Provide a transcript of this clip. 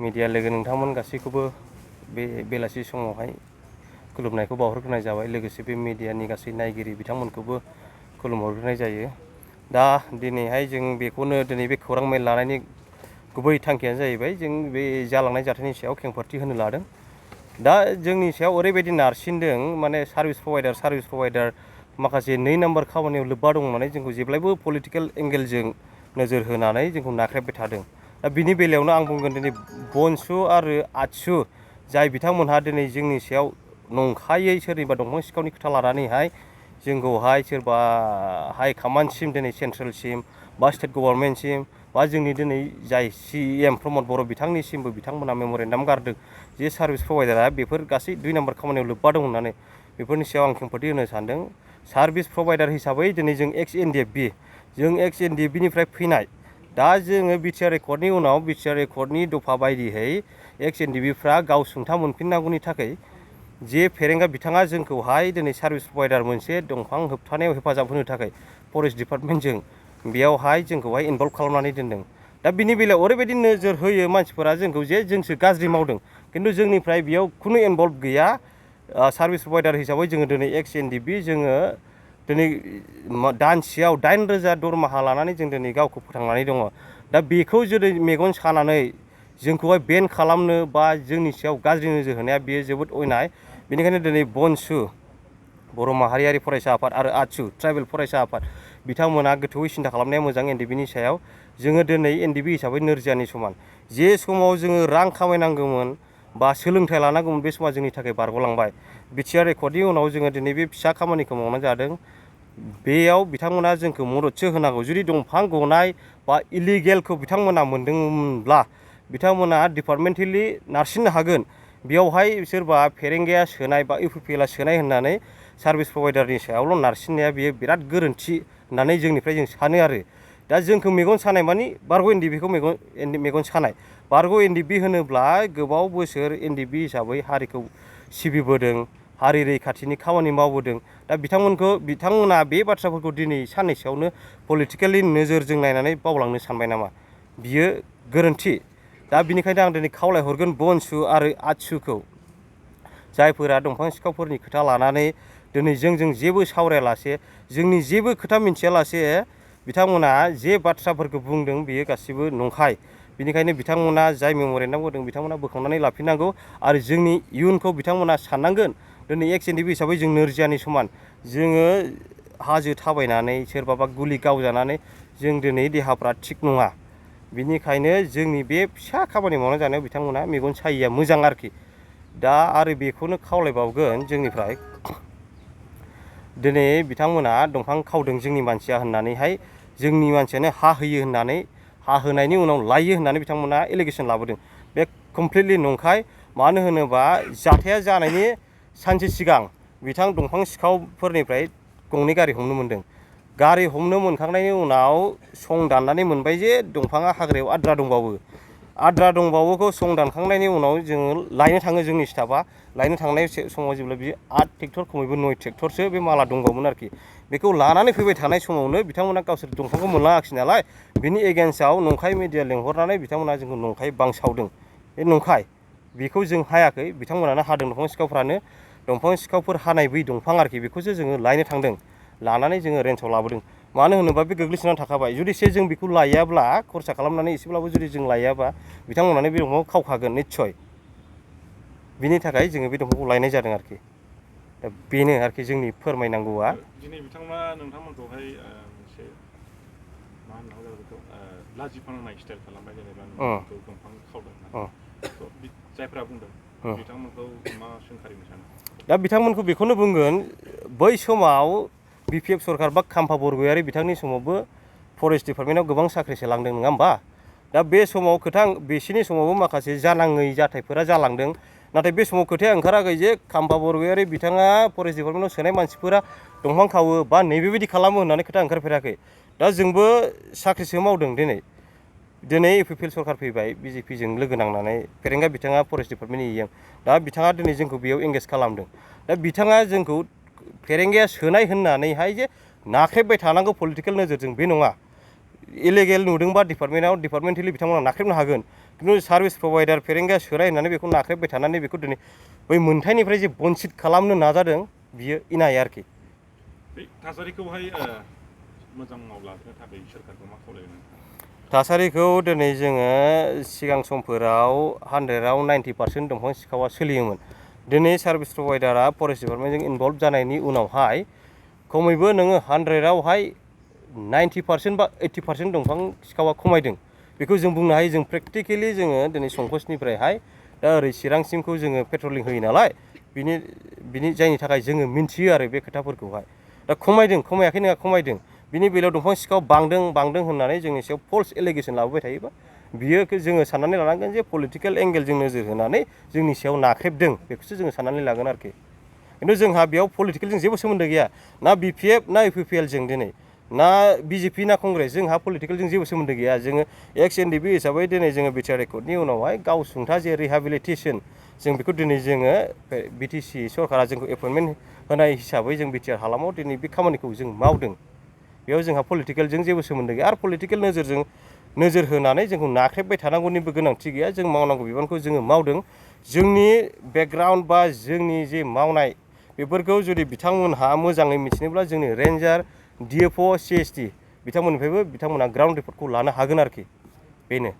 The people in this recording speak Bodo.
मीडिया लोगो नोंथांमोन गासैखौबो बे बेलासि समावहाय खुलुमनायखौ बावहरग्रोनाय जाबाय। लोगोसे बे मीडियानि गासै नायगिरि बिथांमोनखौबो खुलुमहरग्रोनाय जायो। दा दिनैहाय जों बेखौनो दिनै बे खौरां मेल लानायनि गुबै थांखियानो जाहैबाय जों बे जालांनाय जाथायनि सायाव खेंफोरथि होनो लादों। दा जोंनि सायाव ओरैबायदि नारसिनदों माने सार्भिस प्रभाइडार माखासे 2 नाम्बार खामानियाव लोब्बा दं होननानै जोंखौ जेब्लायबो पलिटिकेल एंगेलजों नोजोर होनानै जोंखौ नाख्रेबबाय थादों। दा बिनि बेलायावनो आं बुंगोन दिनै बनसु आरो आतसु जाय बिथांमोनहा दिनै जोंनि सायाव नंखायै सोरनिबा दंफां सिखावनि खोथा लानानैहाय जोंखौहाय सोरबा हाइ कमान्डसिम दिनै सेन्ट्रेलसिम बा स्टेट गभर्नमेन्टसिम बा जोंनि दिनै जाय CM प्रमद बर' बिथांनिसिमबो बिथांमोना मेम'रेन्डाम गारदों जे सार्भिस प्रभाइडारा बेफोर गासै 2 नाम्बार खामानियाव लोब्बा दं होननानै बेफोरनि सायाव आं खेंफोरथि होनो सानदों। सार्भिस प्रभाइडार हिसाबै दिनै जों एक्स NDFB निफ्राय फैनाय दा जोङो बिटिआर एकर्डनि उनाव बिटिआर एकर्डनि दफा बायदियै एक्स NDFBफ्रा गाव सुंथा मोनफिननांगौनि थाखाय जे फेरेंगा बिथाङा जोंखौहाय दिनै सार्भिस प्रभाइडार मोनसे दंफां होबथानायाव हेफाजाब होनो थाखाय फरेस्ट डिपार्टमेन्टजों बेयावहाय जोंखौहाय इनभल्भ खालामनानै दोनदों। दा बिनि बेलायाव ओरैबायदि नोजोर होयो मानसिफोरा जोंखौ जे जोंसो गाज्रि मावदों, खिन्थु जोंनिफ्राय बेयाव खुनु इनभल्भ गैया। सार्भिस प्रभाइडार हिसाबै जोङो दिनै एक्स NDFB जोङो दिनै दानसेयाव 8,000 दरमाहा लानानै जों दिनै गावखौ फोथांनानै दङ। दा बेखौ जुदि मेगन सानानै जोंखौहाय बेन खालामनो बा जोंनि सायाव गाज्रि नोजोर होनाया बेयो जोबोद अयनाय। बेनिखायनो दिनै बनसु बर' माहारियारि फरायसा आफाद आरो आतसु ट्राइबेल फरायसा आफाद बिथांमोना गोथौयै सिन्था खालामनाया मोजां NDFBनि सायाव। जोङो दिनै NDFB हिसाबै नोरजियानि समान। जे समाव जोङो रां खामायनांगौमोन बा सोलोंथाइ लानांगौमोन बे समा जोंनि थाखाय बारग'लांबाय। बिटिआर एकर्डनि उनाव जोङो दिनै बे फिसा खामानिखौ मावनाय जादों। बेयाव बिथांमोना जोंखौ मददसो होनांगौ। जुदि दंफां गनाय बा इलिगेलखौ बिथांमोना मोनदोंमोनब्ला बिथांमोना डिपार्टमेन्टेलि नारसिननो हागोन। बेयावहाय सोरबा फेरेंगाया सोनाय बा UPPLआ सोनाय होननानै सार्भिस प्रभाइडारनि सायावल' नारसिननाया बेयो बिराद गोरोन्थि होननानै जोंनिफ्राय जों सानो आरो। दा जोंखौ मेगन सानाय मानि बारग' NDFBखौ मेगन सानाय। बारग' NDFB होनोब्ला गोबाव बोसोर NDFB हिसाबै हारिखौ सिबिबोदों, हारि रैखाथिनि खामानि मावबोदों। दा बिथांमोना बे बाथ्राफोरखौ दिनै साननैसोआवनो पलिटिकेलि नोजोरजों नायनानै बावलांनो सानबाय नामा? बियो गोरोन्थि। दा बिनिखायनो आं दिनै खावलायहरगोन बनसु आरो आतसुखौ, जायफोरा दंफां सिखावफोरनि खोथा लानानै दिनै जोंजों जेबो सावरायालासे जोंनि जेबो खोथा मिन्थियालासे बिथांमोना जे बाथ्राफोरखौ बुंदों बेयो गासिबो नंखाय। बेनिखायनो बिथांमोना जाय मेम'रेन्डाम होदों बिथांमोना बोखांनानै लाफिननांगौ आरो जोंनि इयुनखौ बिथांमोना साननांगोन। दिनै एक्स NDFB हिसाबै जों नोरजियानि समान। जोङो हाजो थाबायनानै सोरबाबा गुलि गावजानानै जों दिनै देहाफ्रा थिग नङा। बिनिखायनो जोंनि बे फिसा खामानि मावना जानायाव बिथांमोना मेगन सायिया मोजां आरोखि। दा आरो बेखौनो खावलायबावगोन जोंनिफ्राय दिनै बिथांमोना दंफां खावदों जोंनि मानसिया होननानैहाय जोंनि मानसियानो हा होयो होननानै हा होनायनि उनाव लायो होननानै बिथांमोना एलिगेसन लाबोदों। बे कमप्लिटलि नंखाय। मानो होनोबा जाथाया जानायनि सानसे सिगां दंफां सिखावफोरनिफ्राय 2 गारि हमनो मोनदों। गारि हमनो मोनखांनायनि उनाव सं दाननानै मोनबाय जे दंफाङा हाग्रायाव आद्रा दंबावोखौ सं दानखांनायनि उनाव जोङो लायनो थाङो जोंनि स्टाफआ। लायनो थांनाय समाव जेब्ला बियो 8 ट्रेक्टर खमैबो 9 ट्रेक्टरसो बे माला दंबावोमोन आरोखि। बेखौ लानानै फैबाय थानाय समावनो बिथांमोना गावसोर दंफांखौ मोनलाङाखिसै नालाय बिनि एगेन्स्टआव नंखाय मिडिया लिंहरनानै बिथांमोना जोंखौ नंखाय बांसावदों। बे नंखाय। बेखौ जों हायाखै, बिथांमोनानो हादों। दंफां सिखावफ्रानो दंफां सिखावफोर हानाय बै दंफां आरोखि बेखौसो जोङो लायनो थांदों। लानानै जोङो रेन्जआव लाबोदों। मानो होनोबा बे गोग्लैसोनानै थाखाबाय। जुदिसे जों बेखौ लायाब्ला खरसा खालामनानै एसेब्लाबो जुदि जों लायाबा बिथांमोनानो बे दंफांखौ खावखागोन निस्सय। बिनि थाखाय जोङो बे दंफांखौ लायनाय जादों आरोखि। दा बेनो आरोखि जोंनि फोरमायनांगौआ। दिनै बिथांमोना नोंथांमोनखौहाय मोनसे मा होननांगौ बेखौ लाजि फोनांनाय स्टाइल खालामबाय जेनेबा नोंथांमोनखौ दंफां खावदों होननानै। जायफ्रा बुंदों बिथांमोनखौ मा सोंखारिनो सानो? दा बिथांमोनखौ बेखौनो बुंगोन बै समाव BPF सरकार बा खाम्फा बरगयारि बिथांनि समावबो फरेस्ट डिपार्टमेन्टआव गोबां साख्रि सोलांदों नङा होमबा? दा बे समाव बिसिनि समावबो माखासे जानाङै जाथायफोरा जालांदों। नाथाय बे समाव खोथाया ओंखाराखै जे खाम्फा बरगयारि बिथाङा फरेस्ट डिपार्टमेन्टआव सोनाय मानसिफोरा दंफां खावो बा नैबेबायदि खालामो होननानै खोथा ओंखारफेराखै। दा जोंबो साख्रिसो मावदों दिनै UPPL सरकार फैबाय BJPजों लोगो नांनानै फेरेंगा बिथाङा फरेस्ट डिपार्टमेन्टनि EM। दा बिथाङा दिनै जोंखौ बेयाव एंगेज खालामदों। दा बिथाङा जोंखौ फेरेंगाया सोनाय होननानैहाय जे नाख्रेबबाय थानांगौ पलिटिकेल नोजोरजों बे नङा। इलिगेल नुदोंबा डिपार्टमेन्टआव डिपार्टमेन्टेलि बिथांमोना नाख्रेबनो हागोन। खिन्थु सार्भिस प्रभाइडार फेरेंगा सोराय होननानै बेखौ नाख्रेबबाय थानानै बेखौ दिनै बै मोनथायनिफ्राय जे बन्सित खालामनो नाजादों बियो इनाय आरोखि। बे थासारिखौहाय मोजाङाव लाबोनो थाखाय सोरखारखौ मा खावलायगोन नोंथाङा? थासारिखौ दिनै जोङो सिगां समफोराव 100आव 90% दंफां सिखावा सोलियोमोन। दिनै सार्भिस प्रभाइडारा फरेस्ट डिपार्टमेन्टजों इनभल्भ जानायनि उनावहाय खमैबो नोङो 100आवहाय 90% बा 80% दंफां सिखावा खमायदों। बेखौ जों बुंनो हायो। जों प्रेक्टिकेलि जोङो दिनै संकसनिफ्रायहाय दा ओरै चिरांसिमखौ जोङो पेट्रलिं होयो नालाय बिनि जायनि थाखाय जोङो मिन्थियो आरो बे खोथाफोरखौहाय। दा खमायदों, खमायाखै नङा, खमायदों। बिनि बेलायाव दंफां सिखाव बांदों होननानै जोंनि सायाव फल्स एलिगेसन लाबोबाय थायोबा बियो जोङो साननानै लानांगोन जे पलिटिकेल एंगेलजों नोजोर होनानै जोंनि सायाव नाख्रेबदों बेखौसो जोङो साननानै लागोन आरोखि। खिन्थु जोंहा बेयाव पलिटिकेलजों जेबो सोमोन्दो गैया। ना BPF ना UPPL जों दिनै ना BJP ना कंग्रेस जोंहा पलिटिकेलजों जेबो सोमोन्दो गैया। जोङो एक्स NDP हिसाबै दिनै जोङो बिटिआर एकर्डनि उनावहाय गावसुंथा जे रिहेबिलिटेसन जों बेखौ दिनै जोङो BTC सरकारा जोंखौ एपइन्टमेन्ट होनाय हिसाबै जों बिटिआर हालामाव दिनै बे खामानिखौ जों मावदों। बेयाव जोंहा पलिटिकेलजों जेबो सोमोन्दो गैया आरो पलिटिकेल नोजोर होनानै जोंखौ नाख्रेबबाय थानांगौनिबो गोनांथि गैया। जों मावनांगौ बिबानखौ जोङो मावदों। जोंनि बेकग्राउन्ड बा जोंनि जे मावनाय बेफोरखौ जुदि बिथांमोनहा मोजाङै मिथिनोब्ला जोंनि रेन्जार DFO CST बिथांमोननिफ्रायबो बिथांमोनहा ग्राउन्ड रिपर्टखौ लानो हागोन आरोखि। बेनो।